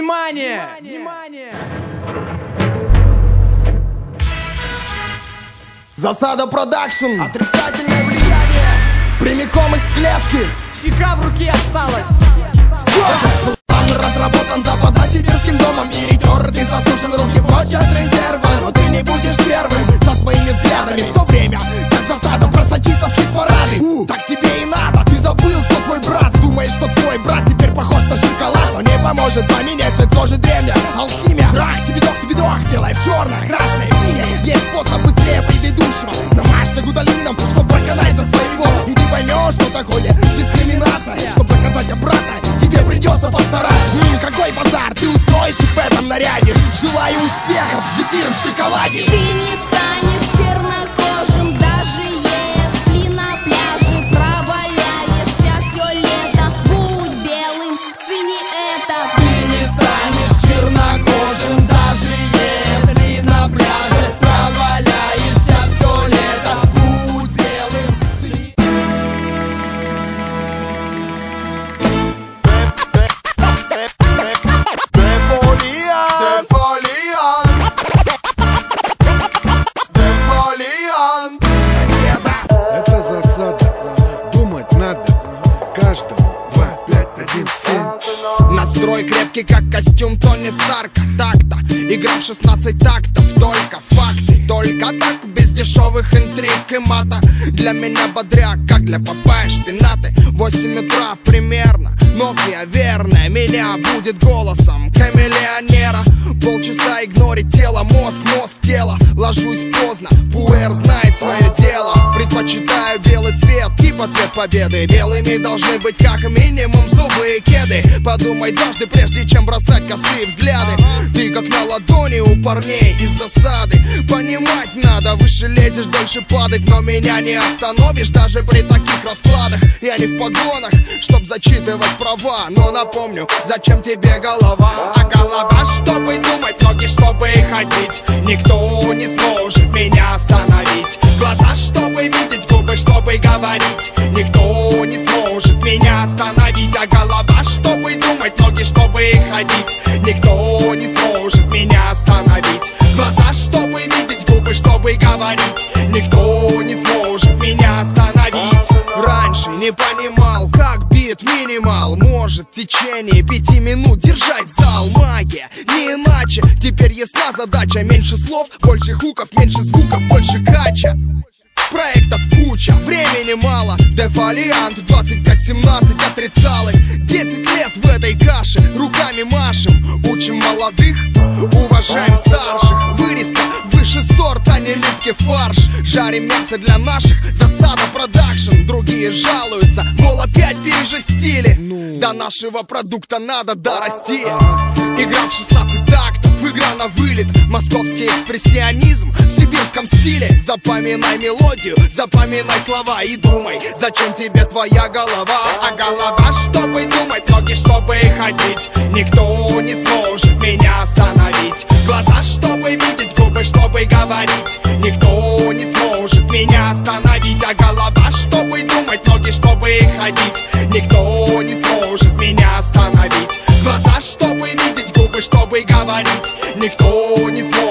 Внимание! Внимание! Засада продакшн. Отрицательное влияние. Прямиком из клетки. Чека в руке осталось. Все. План разработан западно-сибирским домом. И ретерты засушен, руки прочь от резерва. Но ты не будешь первым со своими взглядами. В то время, как засада просочится в хит-парады. Так тебе и надо, ты забыл, кто твой брат. Думаешь, что твой брат теперь похож на шоколад. Но не поможет поменять цвет кожи древняя алхимия. Трах, тебе дох, белое в черное, красное, синее. Есть способ быстрее предыдущего. Намажься гуталином, чтобы проканать за своего. И ты поймешь, что такое дискриминация. Чтобы доказать обратно, тебе придется постараться. Какой базар, ты устроишь их в этом наряде. Желаю успехов, зефир в шоколаде. Ты не станешь чернокожим, даже если на пляже проваляешься все лето. Будь белым, цени это. Ты не станешь чернокожим, даже если на пляже проваляешься все лето. Будь белым, цени. Это засада, думать надо каждому 2, 5, 1, 7. Настрой крепкий, как костюм Тони Старка. Так-то, игра в 16 тактов. Только факты, только так, без дешевых интриг и мата. Для меня бодряк, как для Папайи шпинаты. 8 утра примерно, Nokia верная меня будет голосом камелеонера. Полчаса игнорить тело, мозг, тело. Ложусь поздно, пуэр знает свое дело. Предпочитаю белый цвет, типа цвет победы. Белыми должны быть как минимум зубы и кеды. Подумай дважды, прежде чем бросать косые взгляды. Ты как на ладони у парней из засады. Понимать надо, выше лезешь, дольше падать. Но меня не остановишь даже при таких раскладах. Я не в погонах, чтоб зачитывать права. Но напомню, зачем тебе голова? А голова, чтобы думать, ноги, чтобы ходить. Никто не сможет меня остановить. Глаза, чтобы видеть, губы, чтобы говорить. Никто не сможет меня остановить. А голова, чтобы думать, ноги, чтобы ходить. Никто не сможет меня остановить. Глаза, чтобы видеть, губы, чтобы говорить. Никто не сможет меня остановить. Раньше не понимал, как бит минимал может в течение 5 минут держать зал. Магия, не иначе. Теперь ясна задача. Меньше слов, больше хуков, меньше звуков, больше кача. Проектов куча, времени мало. Дефолиант 25-17 отрицалы. 10 лет в этой каше, руками машем. Учим молодых, уважаем старших. Вырезка выше сорт, а не липкий фарш. Жарим мясо для наших, засада продакшн. Другие жалуются, мол, опять пережестили. До нашего продукта надо дорасти. Игра в 16 тактов, игра на вылет. Московский экспрессионизм в сибирском стиле. Запоминай мелодию, запоминай слова и думай, зачем тебе твоя голова. А голова, чтобы думать, ноги, чтобы ходить. Никто не сможет меня остановить. Глаза, чтобы видеть, губы, чтобы говорить. Никто не сможет меня остановить. А голова, чтобы думать, ноги, чтобы ходить. Никто не сможет меня остановить. Глаза, чтобы видеть, губы, чтобы говорить. Никто не сможет